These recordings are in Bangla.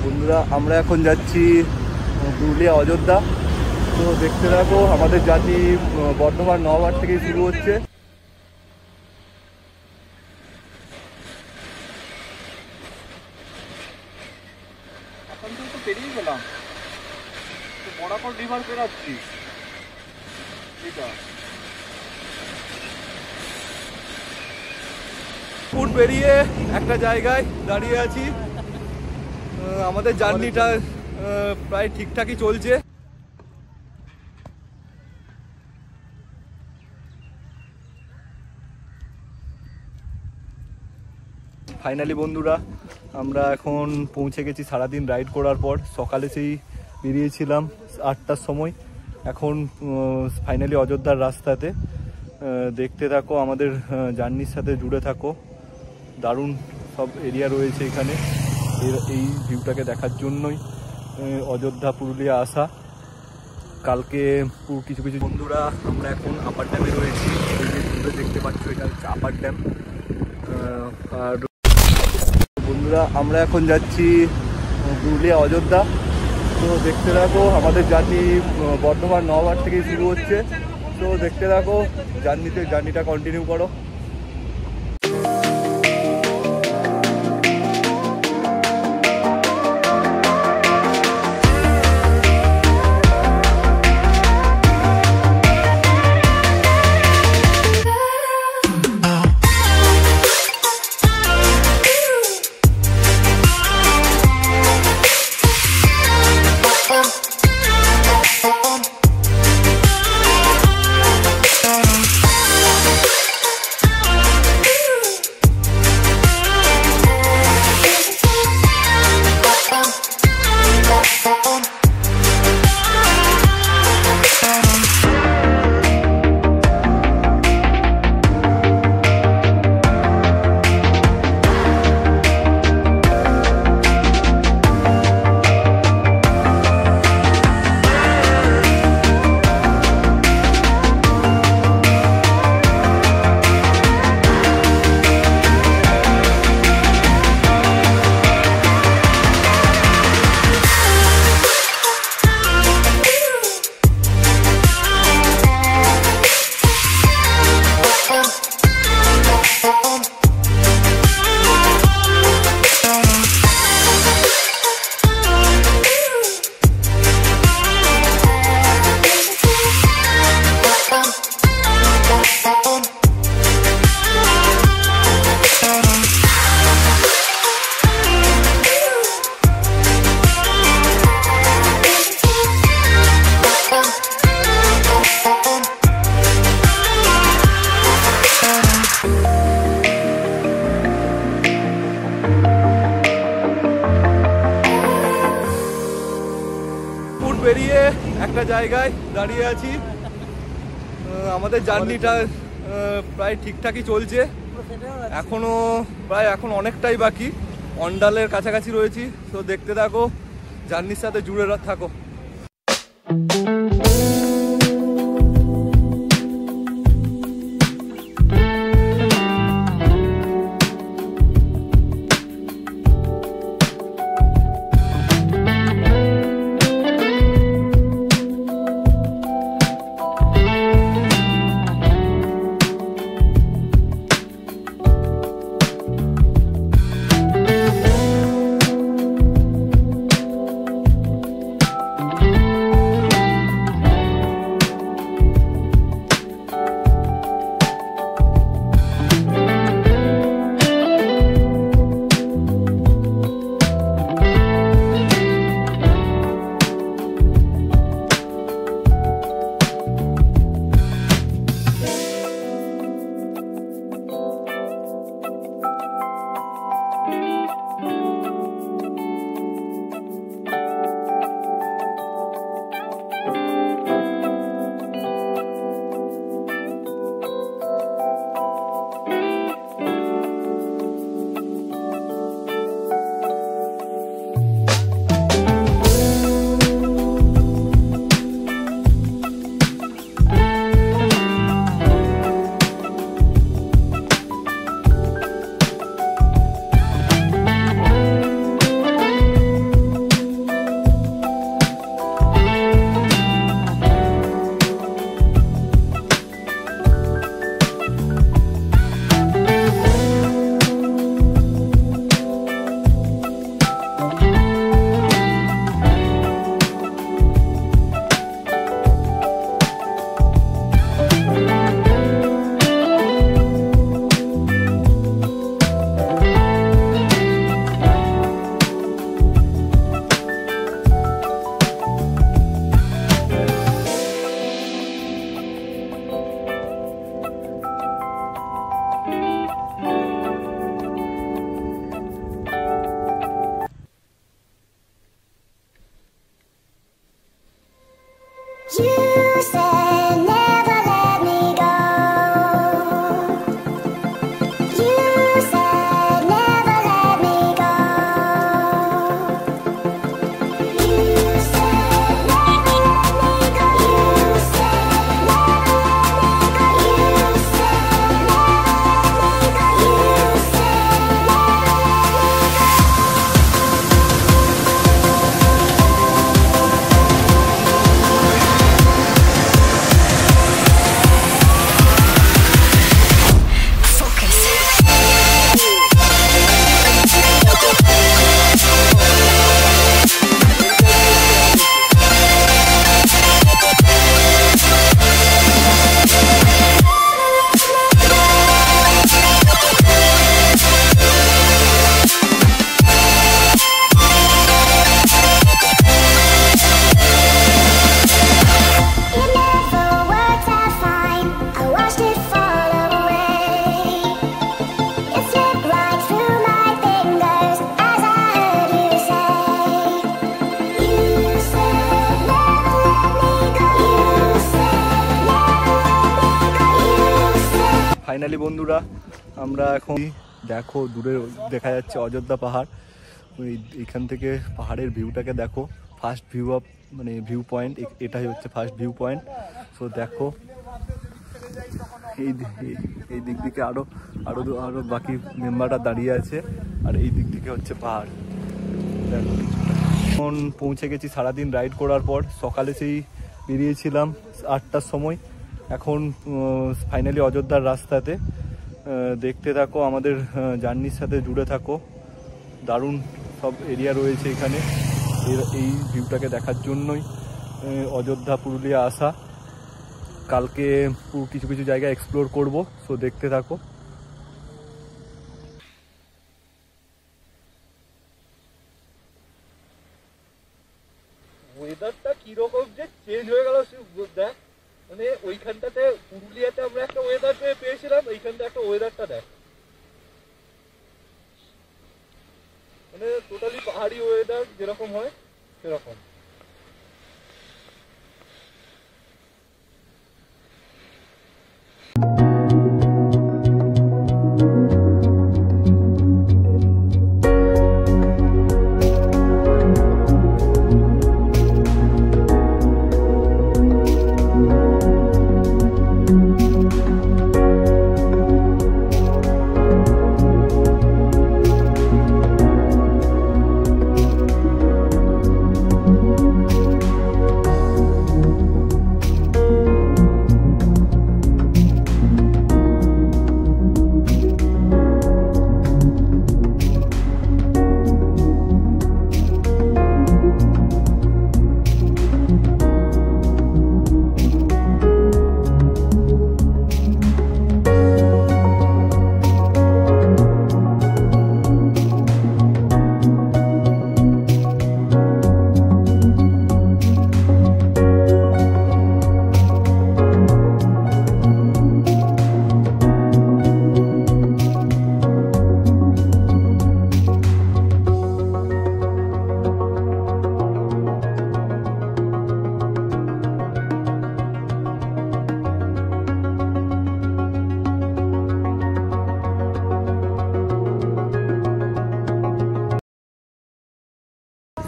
বন্ধুরা আমরা এখন যাচ্ছি পুরুলিয়া অযোধ্যা। তো দেখতে থাকো, আমাদের জার্নি বর্ধমান নওয়ার থেকে শুরু হচ্ছে। এখন তো পেরিয়ে গেলাম, বরাবর রিভার পেরাচ্ছি। ফুট বেরিয়ে একটা জায়গায় দাঁড়িয়ে আছি। আমাদের জার্নিটা প্রায় ঠিকঠাকই চলছে। ফাইনালি বন্ধুরা আমরা এখন পৌঁছে গেছি। সারাদিন রাইড করার পর সকালে সেই বেরিয়েছিলাম 8টার সময়। এখন ফাইনালি অযোধ্যার রাস্তাতে। দেখতে থাকো, আমাদের জার্নির সাথে জুড়ে থাকো। দারুণ সব এরিয়া রয়েছে এখানে। এই ভিউটাকে দেখার জন্যই অযোধ্যা পুরুলিয়া আসা। কালকে কিছু কিছু বন্ধুরা আমরা এখন আপার ড্যামে রয়েছি। দেখতে পাচ্ছ এটা হচ্ছে আপার ড্যাম। আর বন্ধুরা আমরা এখন যাচ্ছি পুরুলিয়া অযোধ্যা। তো দেখতে থাকো, আমাদের জার্নি বর্ধমান নওয়ার থেকে শুরু হচ্ছে। তো দেখতে থাকো, জার্নিটা কন্টিনিউ করো। বেরিয়ে একটা জায়গায় দাঁড়িয়ে আছি। আমাদের জার্নিটা প্রায় ঠিকঠাকই চলছে। এখন অনেকটাই বাকি, অন্ডালের কাছাকাছি রয়েছি। তো দেখতে থাকো, জার্নির সাথে জুড়ে থাকো। said never let me go. You said never let me go. You said never let me go. You said never let me go. You said never let me go. You said never finally বন্ধুরা আমরা এখন দেখো দূরে দেখা যাচ্ছে অযোধ্যা পাহাড়। এখান থেকে পাহাড়ের ভিউটাকে দেখো, ফার্স্ট ভিউ অফ মানে ভিউ পয়েন্ট, এটাই হচ্ছে ফার্স্ট ভিউ পয়েন্ট। সো দেখো এই দিক থেকে আরো আরো আরো বাকি মেম্বাররা দাঁড়িয়ে আছে, আর এই দিক থেকে হচ্ছে পাহাড়। দেখো এখন পৌঁছে গেছি সারাদিন রাইড করার পর। সকালে সেই বেরিয়েছিলাম 8টার সময়, এখন ফাইনালি অযোধ্যার রাস্তাতে। দেখতে থাকো, আমাদের জার্নির সাথে জুড়ে থাকো। দারুণ সব এরিয়া রয়েছে এখানে, এই ভিউটাকে দেখার জন্যই অযোধ্যা পুরুলিয়া আসা। কালকে কিছু কিছু জায়গা এক্সপ্লোর করব, সো দেখতে থাকো। ওয়েদারটা কিরকম যে চেঞ্জ হয়ে গেল দেখ, মানে ওইখানটাতে পুরুলিয়াতে আমরা একটা ওয়েদার পেয়েছিলাম, এইখানটা একটা ওয়েদারটা দেখ, মানে টোটালি পাহাড়ি ওয়েদার যেরকম হয় সেরকম।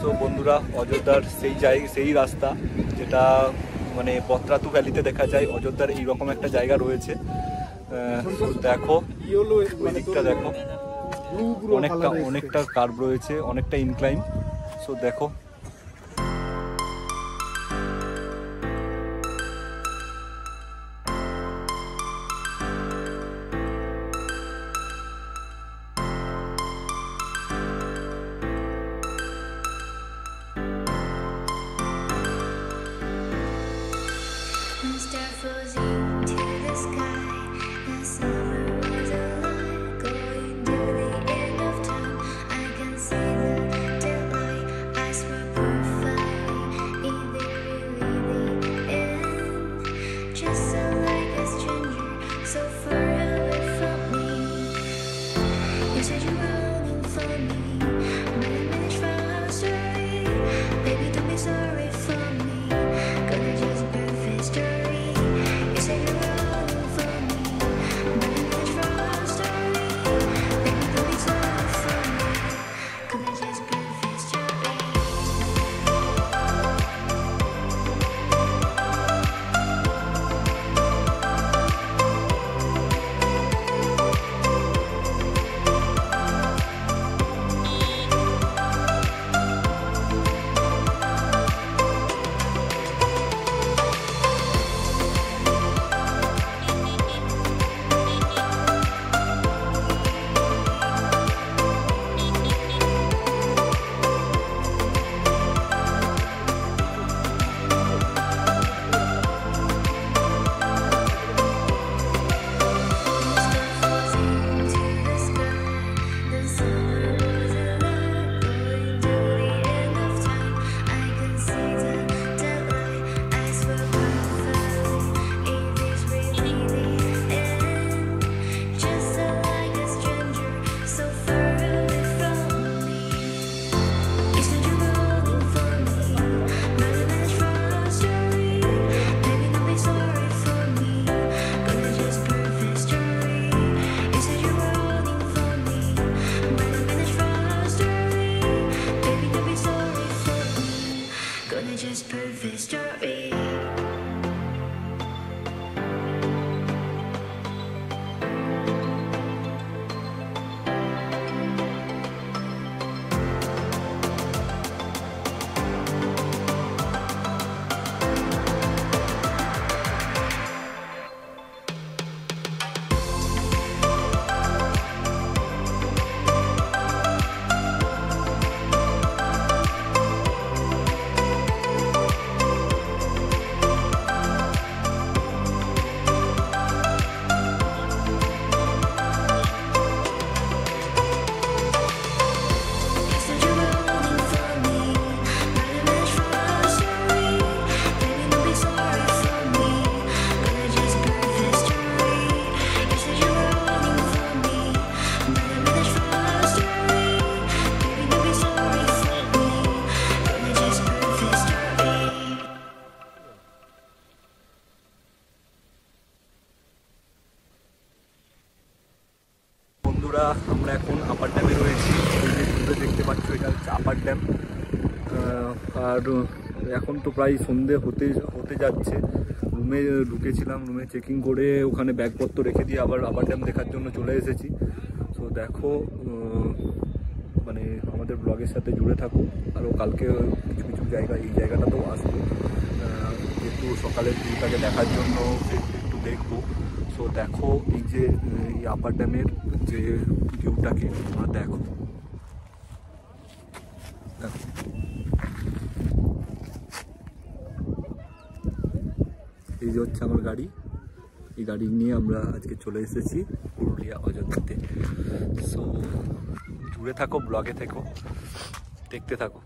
তো বন্ধুরা, অযোধ্যার সেই রাস্তা যেটা মানে পত্রাতু ভ্যালিতে দেখা যায়, অযোধ্যার এইরকম একটা জায়গা রয়েছে। দেখো ওই দিকটা দেখো, অনেকটা কার্ভ রয়েছে, অনেকটা ইনক্লাইন। সো দেখো Baby, don't be sorry for me. Gonna just burn faster. just perfect story. বন্ধুরা আমরা এখন আপার ড্যামে রয়েছি। দূরে দেখতে পাচ্ছ এটা হচ্ছে আপার ড্যাম। আর এখন তো প্রায় সন্ধে হতে যাচ্ছে। রুমে ঢুকেছিলাম, রুমে চেকিং করে ওখানে ব্যাগপত্র রেখে দিয়ে আবার আপার ড্যাম দেখার জন্য চলে এসেছি। তো দেখো মানে আমাদের ব্লগের সাথে জুড়ে থাকো। আরও কালকে কিছু কিছু জায়গা, এই জায়গাটাতেও আসবো, একটু সকালের ভিউটাকে দেখার জন্য একটু দেখবো। সো দেখো এই যে এই আপার ড্যামের যে ভিউটাকে তোমরা দেখো। এই যে হচ্ছে আমার গাড়ি, এই গাড়ি নিয়ে আমরা আজকে চলে এসেছি পুরুলিয়া অযোধ্যাতে। সো জুড়ে থাকো, ব্লগে থেকো, দেখতে থাকো।